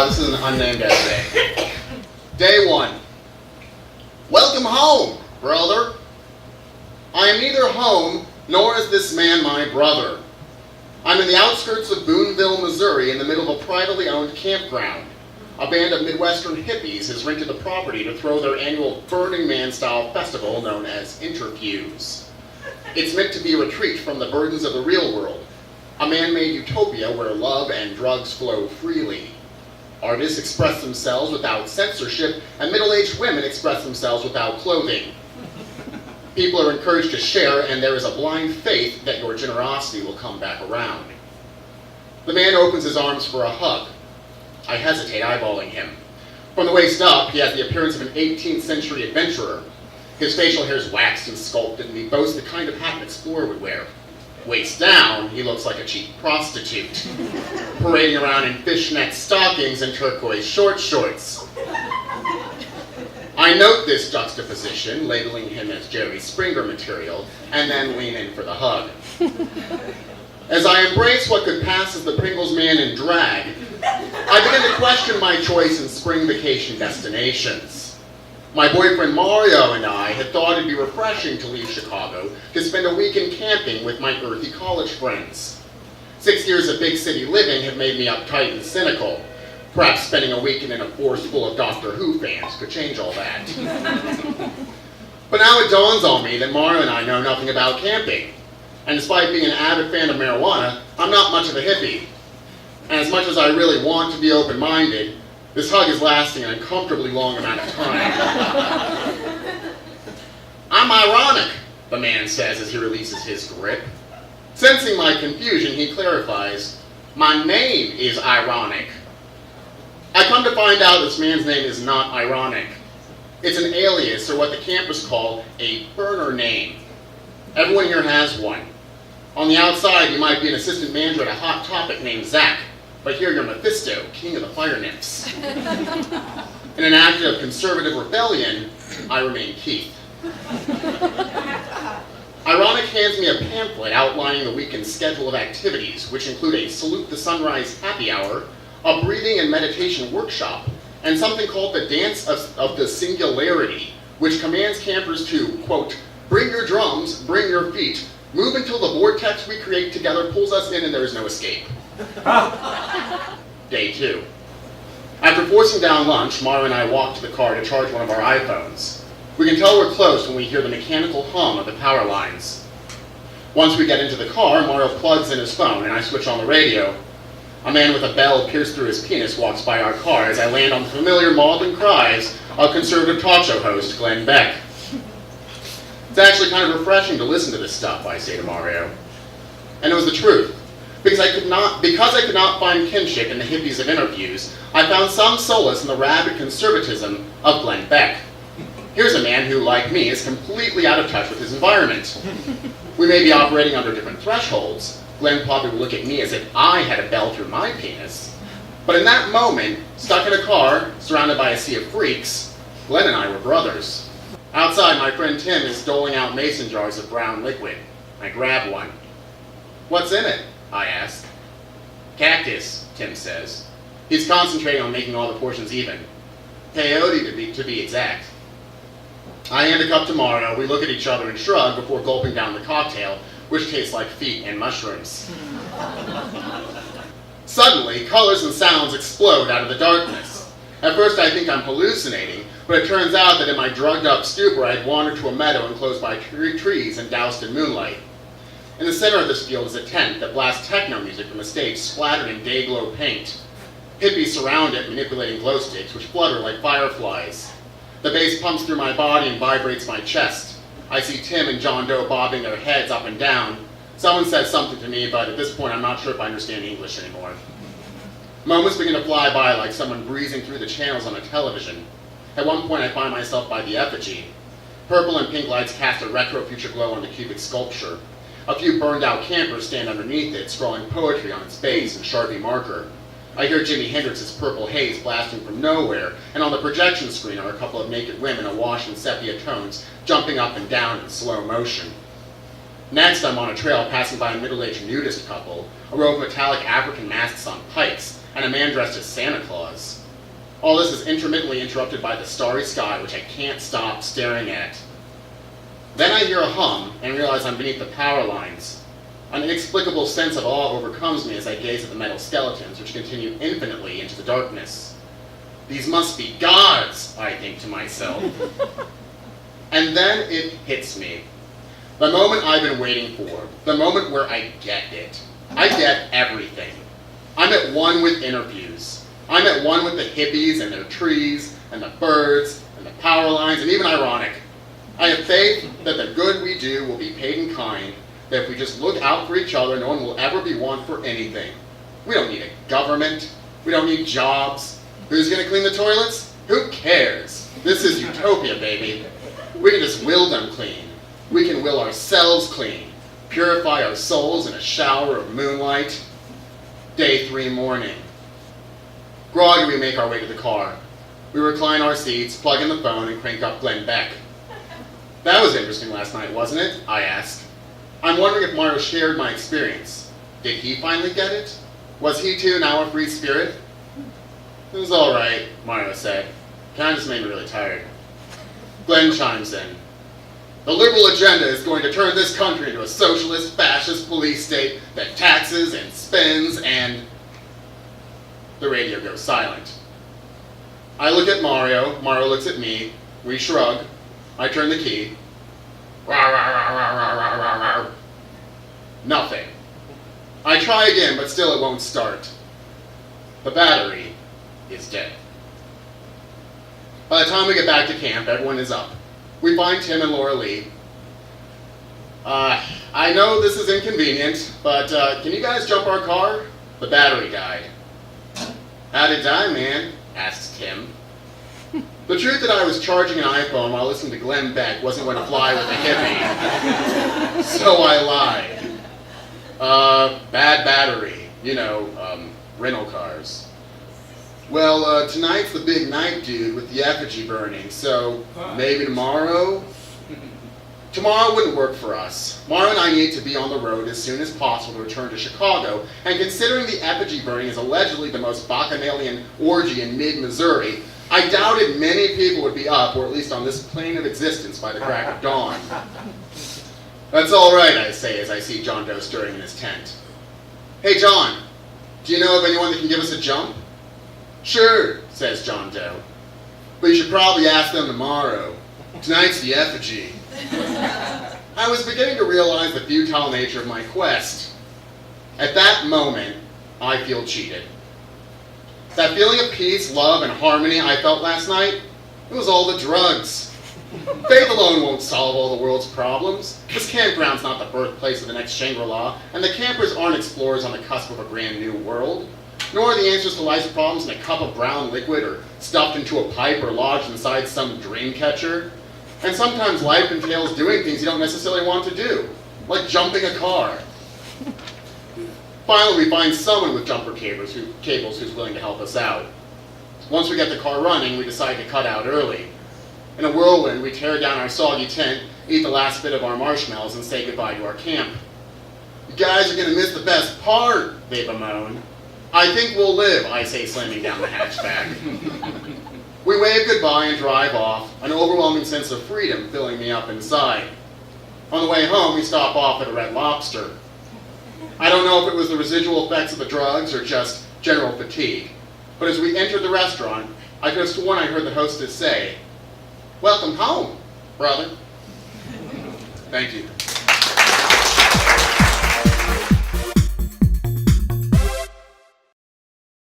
This is an unnamed essay. Day 1. Welcome home, brother. I am neither home, nor is this man my brother. I'm in the outskirts of Boonville, Missouri, in the middle of a privately owned campground. A band of Midwestern hippies has rented the property to throw their annual Burning Man-style festival known as Interviews. It's meant to be a retreat from the burdens of the real world, a man-made utopia where love and drugs flow freely. Artists express themselves without censorship, and middle-aged women express themselves without clothing. People are encouraged to share, and there is a blind faith that your generosity will come back around. The man opens his arms for a hug. I hesitate, eyeballing him. From the waist up, he has the appearance of an 18th century adventurer. His facial hair is waxed and sculpted, and he boasts the kind of hat an explorer would wear. Waist down, he looks like a cheap prostitute, parading around in fishnet stockings and turquoise short shorts. I note this juxtaposition, labeling him as Jerry Springer material, and then lean in for the hug. As I embrace what could pass as the Pringles man in drag, I begin to question my choice in spring vacation destinations. My boyfriend Mario and I had thought it'd be refreshing to leave Chicago to spend a weekend camping with my earthy college friends. 6 years of big city living have made me uptight and cynical. Perhaps spending a weekend in a forest full of Doctor Who fans could change all that. But now it dawns on me that Mario and I know nothing about camping. And despite being an avid fan of marijuana, I'm not much of a hippie. And as much as I really want to be open-minded, this hug is lasting an uncomfortably long amount of time. I'm ironic, the man says as he releases his grip. Sensing my confusion, he clarifies, my name is ironic. I come to find out this man's name is not ironic. It's an alias, or what the campers call a burner name. Everyone here has one. On the outside, you might be an assistant manager at a Hot Topic named Zach, but here you're Mephisto, king of the fire nymphs. In an act of conservative rebellion, I remain Keith. Ironic hands me a pamphlet outlining the weekend's schedule of activities, which include a Salute the Sunrise happy hour, a breathing and meditation workshop, and something called the Dance of the Singularity, which commands campers to, quote, bring your drums, bring your feet, move until the vortex we create together pulls us in and there is no escape. Day 2. After forcing down lunch, Mara and I walk to the car to charge one of our iPhones. We can tell we're close when we hear the mechanical hum of the power lines. Once we get into the car, Mario plugs in his phone and I switch on the radio. A man with a bell pierced through his penis walks by our car as I land on the familiar maudlin cries of conservative talk show host Glenn Beck. It's actually kind of refreshing to listen to this stuff, I say to Mario. And it was the truth. Because I could not find kinship in the hippies of Interviews, I found some solace in the rabid conservatism of Glenn Beck. Here's a man who, like me, is completely out of touch with his environment. We may be operating under different thresholds. Glenn probably would look at me as if I had a bell through my penis. But in that moment, stuck in a car, surrounded by a sea of freaks, Glenn and I were brothers. Outside, my friend Tim is doling out mason jars of brown liquid. I grab one. What's in it? I ask. Cactus, Tim says. He's concentrating on making all the portions even. Peyote to be exact. I hand a cup to Mario, we look at each other and shrug before gulping down the cocktail, which tastes like feet and mushrooms. Suddenly, colors and sounds explode out of the darkness. At first I think I'm hallucinating, but it turns out that in my drugged-up stupor I had wandered to a meadow enclosed by trees and doused in moonlight. In the center of this field is a tent that blasts techno music from a stage splattered in day-glow paint. Hippies surround it, manipulating glow sticks, which flutter like fireflies. The bass pumps through my body and vibrates my chest. I see Tim and John Doe bobbing their heads up and down. Someone says something to me, but at this point I'm not sure if I understand English anymore. Moments begin to fly by like someone breezing through the channels on a television. At one point I find myself by the effigy. Purple and pink lights cast a retro-future glow on the cubic sculpture. A few burned-out campers stand underneath it, scrawling poetry on its base in Sharpie marker. I hear Jimi Hendrix's Purple Haze blasting from nowhere, and on the projection screen are a couple of naked women awash in sepia tones, jumping up and down in slow motion. Next, I'm on a trail passing by a middle-aged nudist couple, a row of metallic African masks on pikes, and a man dressed as Santa Claus. All this is intermittently interrupted by the starry sky, which I can't stop staring at. Then I hear a hum and realize I'm beneath the power lines. An inexplicable sense of awe overcomes me as I gaze at the metal skeletons, which continue infinitely into the darkness. These must be gods, I think to myself. And then it hits me. The moment I've been waiting for. The moment where I get it. I get everything. I'm at one with interviews. I'm at one with the hippies and their trees, and the birds, and the power lines, and even ironic. I have faith that the good we do will be paid in kind, that if we just look out for each other, no one will ever be one for anything. We don't need a government. We don't need jobs. Who's going to clean the toilets? Who cares? This is utopia, baby. We can just will them clean. We can will ourselves clean. Purify our souls in a shower of moonlight. Day 3 morning. Groggy, we make our way to the car. We recline our seats, plug in the phone, and crank up Glenn Beck. That was interesting last night, wasn't it? I asked. I'm wondering if Mario shared my experience. Did he finally get it? Was he too now a free spirit? It was all right, Mario said. Kind of just made me really tired. Glenn chimes in. The liberal agenda is going to turn this country into a socialist, fascist police state that taxes and spends and... The radio goes silent. I look at Mario. Mario looks at me. We shrug. I turn the key. Rawr, rawr, rawr, rawr, rawr, rawr, rawr. Nothing. I try again, but still it won't start. The battery is dead. By the time we get back to camp, everyone is up. We find Tim and Laura Lee. I know this is inconvenient, but can you guys jump our car? The battery died. How'd it die, man? Asks Tim. The truth that I was charging an iPhone while listening to Glenn Beck wasn't going to fly with a hippie. So I lied. Bad battery. You know, rental cars. Well, tonight's the big night, dude, with the effigy burning, so maybe tomorrow? Tomorrow wouldn't work for us. Mario and I need to be on the road as soon as possible to return to Chicago, and considering the effigy burning is allegedly the most bacchanalian orgy in mid-Missouri, I doubted many people would be up, or at least on this plane of existence, by the crack of dawn. That's all right, I say as I see John Doe stirring in his tent. Hey, John, do you know of anyone that can give us a jump? Sure, says John Doe. But you should probably ask them tomorrow. Tonight's the effigy. I was beginning to realize the futile nature of my quest. At that moment, I feel cheated. That feeling of peace, love, and harmony I felt last night, it was all the drugs. Faith alone won't solve all the world's problems. This campground's not the birthplace of the next Shangri-La, and the campers aren't explorers on the cusp of a brand new world. Nor are the answers to life's problems in a cup of brown liquid or stuffed into a pipe or lodged inside some dream catcher. And sometimes life entails doing things you don't necessarily want to do, like jumping a car. Finally, we find someone with jumper cables who's willing to help us out. Once we get the car running, we decide to cut out early. In a whirlwind, we tear down our soggy tent, eat the last bit of our marshmallows, and say goodbye to our camp. You guys are going to miss the best part, they bemoan. I think we'll live, I say, slamming down the hatchback. We wave goodbye and drive off, an overwhelming sense of freedom filling me up inside. On the way home, we stop off at a Red Lobster. I don't know if it was the residual effects of the drugs or just general fatigue, but as we entered the restaurant, I could have sworn I heard the hostess say, "Welcome home, brother." Thank you.